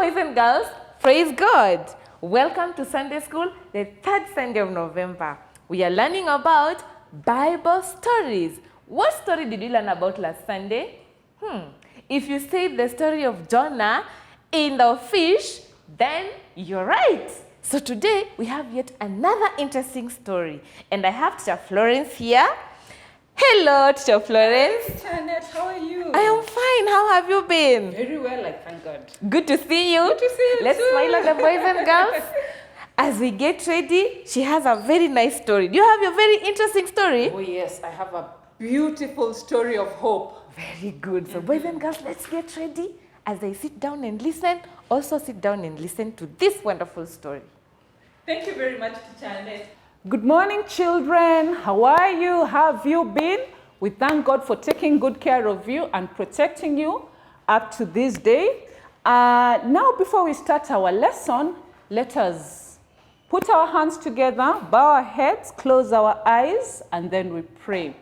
boys and girls. Praise God. Welcome to Sunday School, the third Sunday of November. We are learning about Bible stories. What story did you learn about last Sunday? If you said the story of Jonah in the fish, then you're right. So today we have yet another interesting story. And I have Teacher Florence here. Hello, Teacher Florence. Hi, Janet, how are you? I am fine. How have you been? Very well, I thank God. Good to see you. Good to see you Let's too. smile at the boys and girls. As we get ready, she has a very nice story. Do you have your very interesting story? Oh yes, I have a beautiful story of hope. Very good. So boys and girls, let's get ready. As they sit down and listen, also sit down and listen to this wonderful story. Thank you very much, Janet. Good morning, children. How are you? How have you been? We thank God for taking good care of you and protecting you up to this day. Now, before we start our lesson, let us put our hands together, bow our heads, close our eyes, and then we pray.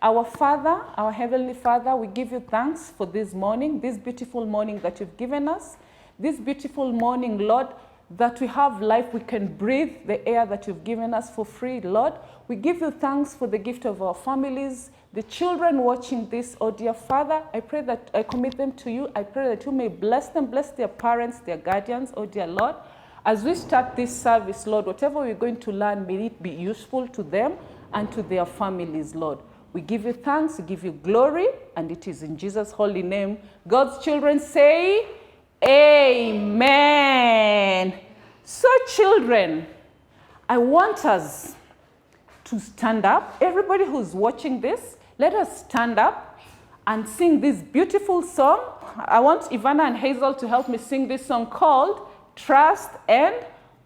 Our Father, our Heavenly Father, we give you thanks for this morning, this beautiful morning that you've given us. This beautiful morning, Lord, that we have life, we can breathe the air that you've given us for free, Lord. We give you thanks for the gift of our families, the children watching this, oh dear Father. I pray that I commit them to you. I pray that you may bless them, bless their parents, their guardians, oh dear Lord. As we start this service, Lord, whatever we're going to learn, may it be useful to them and to their families, Lord. We give you thanks, we give you glory, and it is in Jesus' holy name. God's children say, Amen. So children, I want us to stand up. Everybody who's watching this, let us stand up and sing this beautiful song. I want Ivana and Hazel to help me sing this song called Trust and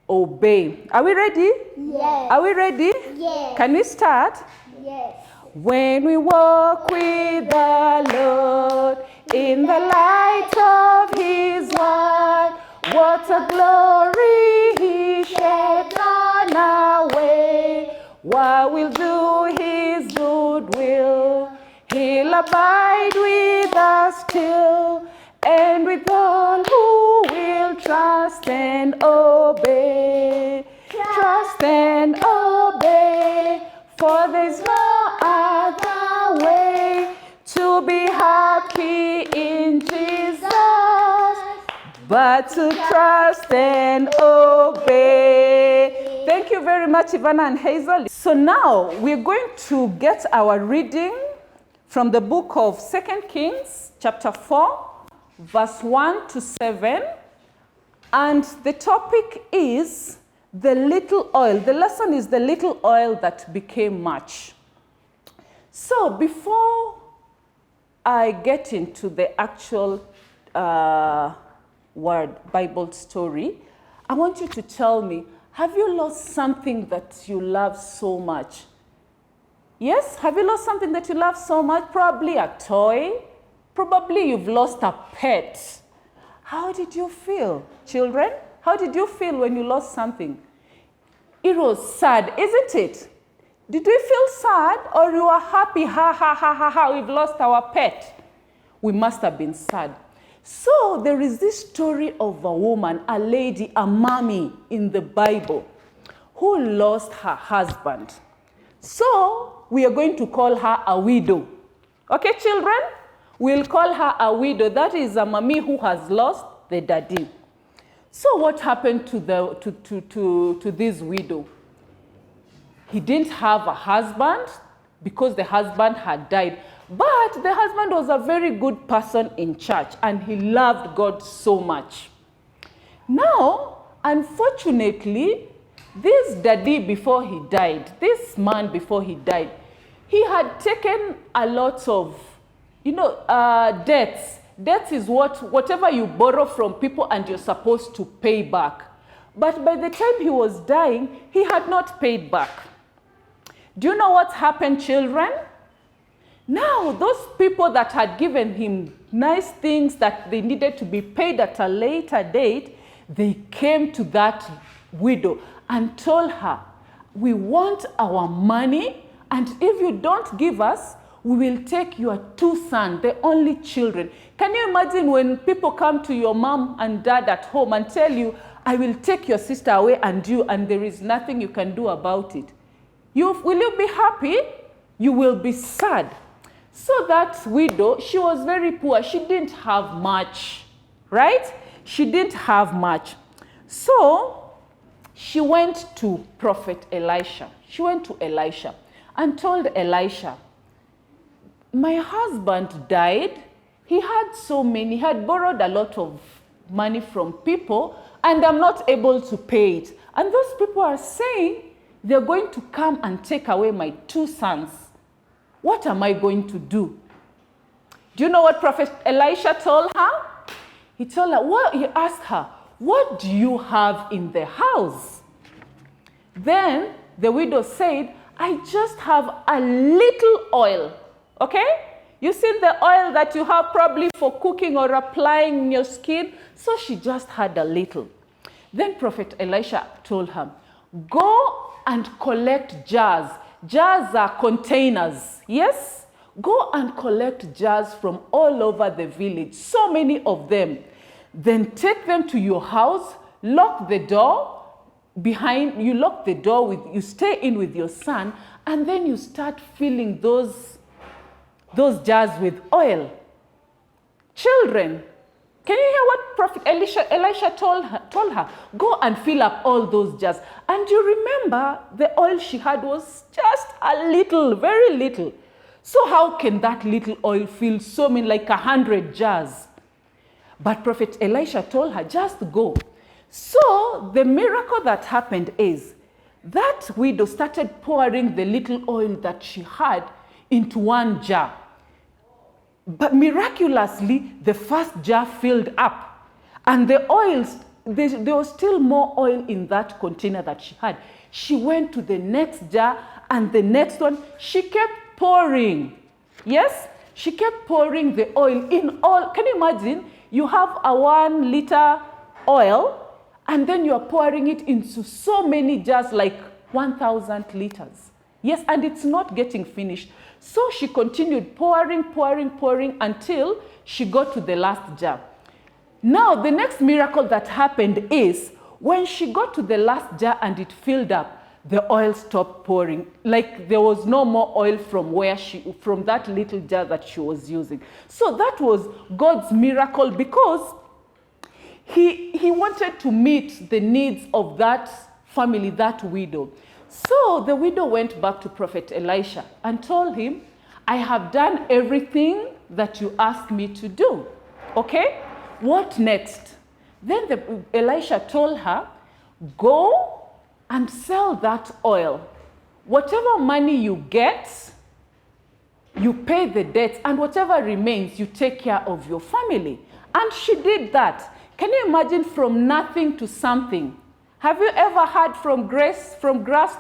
Obey. Are we ready? Yes. Are we ready? Yes. Can we start? Yes. When we walk with the Lord in the light of His word, what a glory He sheds on our way. While we'll do His good will, He'll abide with us till, and with all who will trust and obey. Trust and obey, for there's no other way to be happy in Jesus but to trust and obey. Thank you very much, Ivana and Hazel. So now we're going to get our reading from the book of 2 Kings, chapter 4, verse 1 to 7. And the topic is the little oil. The lesson is the little oil that became much. So before I get into the actual Bible story, I want you to tell me, have you lost something that you love so much? Yes? Have you lost something that you love so much? Probably a toy. Probably you've lost a pet. How did you feel, children? How did you feel when you lost something? It was sad, isn't it? Did we feel sad or you were happy? Ha, ha, ha, ha, ha, we've lost our pet. We must have been sad. So there is this story of a woman, a lady, a mommy in the Bible who lost her husband. So we are going to call her a widow. Okay, children? We'll call her a widow. That is a mommy who has lost the daddy. So what happened to this widow? He didn't have a husband because the husband had died. But the husband was a very good person in church and he loved God so much. Now, unfortunately, this daddy before he died, this man before he died, he had taken a lot of, debts. Debts is whatever you borrow from people and you're supposed to pay back. But by the time he was dying, he had not paid back. Do you know what happened, children? Now, those people that had given him nice things that they needed to be paid at a later date, they came to that widow and told her, we want our money, and if you don't give us, we will take your 2 sons, the only children. Can you imagine when people come to your mom and dad at home and tell you, I will take your sister away and there is nothing you can do about it? Will you be happy? You will be sad. So that widow, she was very poor. She didn't have much, right? She didn't have much. So she went to Prophet Elisha. She went to Elisha and told Elisha, my husband died. He had borrowed a lot of money from people, and I'm not able to pay it. And those people are saying they're going to come and take away my 2 sons. What am I going to do? Do you know what Prophet Elisha told her? He asked her, what do you have in the house? Then the widow said, I just have a little oil. Okay? You see the oil that you have probably for cooking or applying in your skin? So she just had a little. Then Prophet Elisha told her, go and collect jars. Jars are containers, yes? Go and collect jars from all over the village, so many of them. Then take them to your house, lock the door you stay in with your son, and then you start filling those jars with oil. Children, can you hear what Prophet Elisha told her? Go and fill up all those jars. And you remember the oil she had was just a little, very little. So how can that little oil fill so many, like 100 jars? But Prophet Elisha told her, just go. So the miracle that happened is that widow started pouring the little oil that she had into one jar. But miraculously, the first jar filled up. And the oils, there was still more oil in that container that she had. She went to the next jar and the next one. She kept pouring. Yes? She kept pouring the oil in all. Can you imagine? You have a 1 liter oil, and then you are pouring it into so many jars, like 1,000 liters. Yes, and it's not getting finished. So she continued pouring until she got to the last jar. Now, the next miracle that happened is when she got to the last jar and it filled up, the oil stopped pouring. Like there was no more oil from that little jar that she was using. So that was God's miracle, because he wanted to meet the needs of that family, that widow. So the widow went back to Prophet Elisha and told him, I have done everything that you asked me to do. Okay? What next? Then Elisha told her, go and sell that oil. Whatever money you get, you pay the debts, and whatever remains, you take care of your family. And she did that. Can you imagine, from nothing to something? Have you ever heard from grass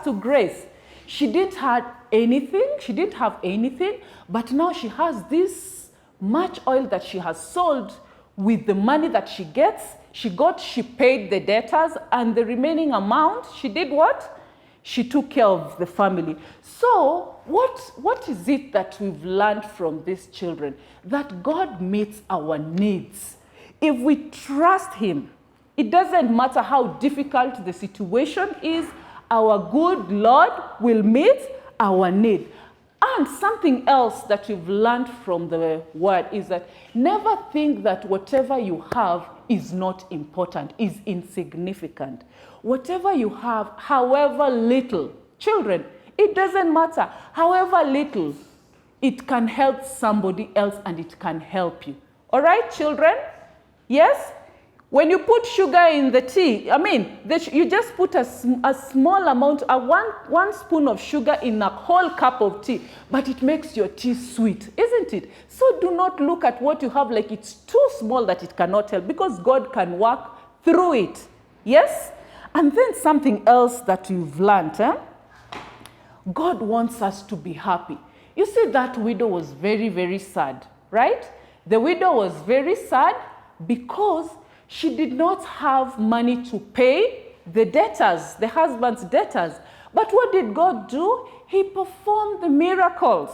to grace? She didn't have anything, but now she has this much oil that she has sold. With the money that she gets, she paid the debtors, and the remaining amount, she did what? She took care of the family. So what is it that we've learned from these children? That God meets our needs. If we trust him, it doesn't matter how difficult the situation is, our good Lord will meet our need. And something else that we've learned from the word is that never think that whatever you have is not important, is insignificant. Whatever you have, however little, children, it doesn't matter. However little, it can help somebody else and it can help you. All right, children? Yes? When you put sugar in the tea, you just put a small amount, one spoon of sugar in a whole cup of tea, but it makes your tea sweet, isn't it? So do not look at what you have like it's too small that it cannot help, because God can work through it. Yes? And then something else that you've learned, God wants us to be happy. You see, that widow was very, very sad, right? The widow was very sad because she did not have money to pay the debtors, the husband's debtors. But what did God do? He performed the miracles.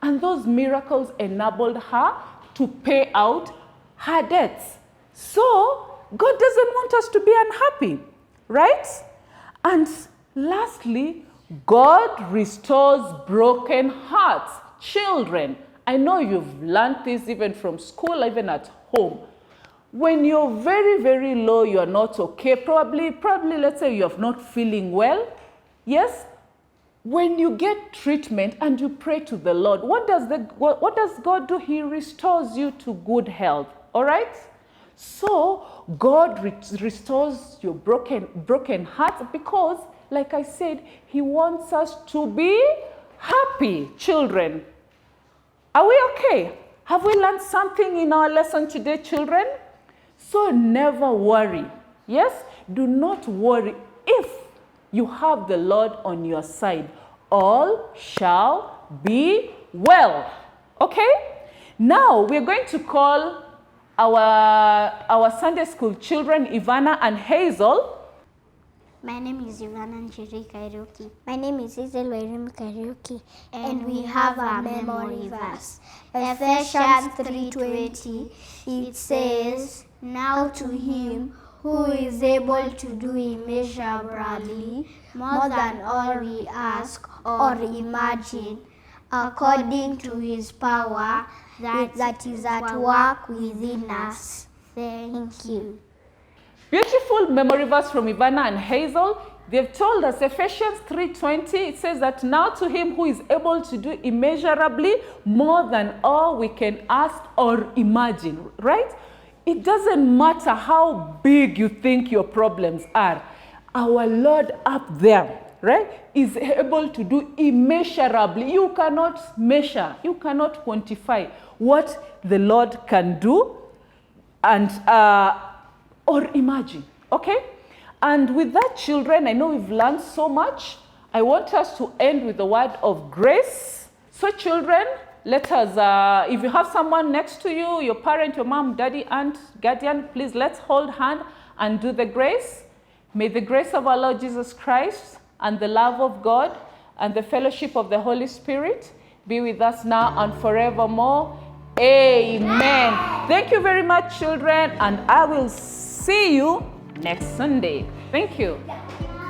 And those miracles enabled her to pay out her debts. So, God doesn't want us to be unhappy, right? And lastly, God restores broken hearts. Children, I know you've learned this even from school, even at home. When you're very, very low, you're not okay, probably let's say you're not feeling well, yes? When you get treatment and you pray to the Lord, what does God do? He restores you to good health, all right? So God restores your broken hearts because, like I said, He wants us to be happy, children. Are we okay? Have we learned something in our lesson today, children? So never worry. Yes? Do not worry if you have the Lord on your side. All shall be well. Okay? Now we're going to call our Sunday school children, Ivana and Hazel. My name is Ivana Njiri Kairuki. My name is Hazel Wairim Kairuki. And we have a memory verse. Ephesians 3:20. It says, "Now to him who is able to do immeasurably more than all we ask or imagine, according to his power that is at work within us." Thank you. Beautiful memory verse from Ivana and Hazel. They've told us Ephesians 3:20. It says that now to him who is able to do immeasurably more than all we can ask or imagine, right? It doesn't matter how big you think your problems are. Our Lord up there, right, is able to do immeasurably. You cannot measure, you cannot quantify what the Lord can do and or imagine, okay? And with that, children, I know we've learned so much. I want us to end with the word of grace. So children, let us, if you have someone next to you, your parent, your mom, daddy, aunt, guardian, please let's hold hand and do the grace. May the grace of our Lord Jesus Christ and the love of God and the fellowship of the Holy Spirit be with us now and forevermore. Amen. Thank you very much, children, and I will see you next Sunday. Thank you.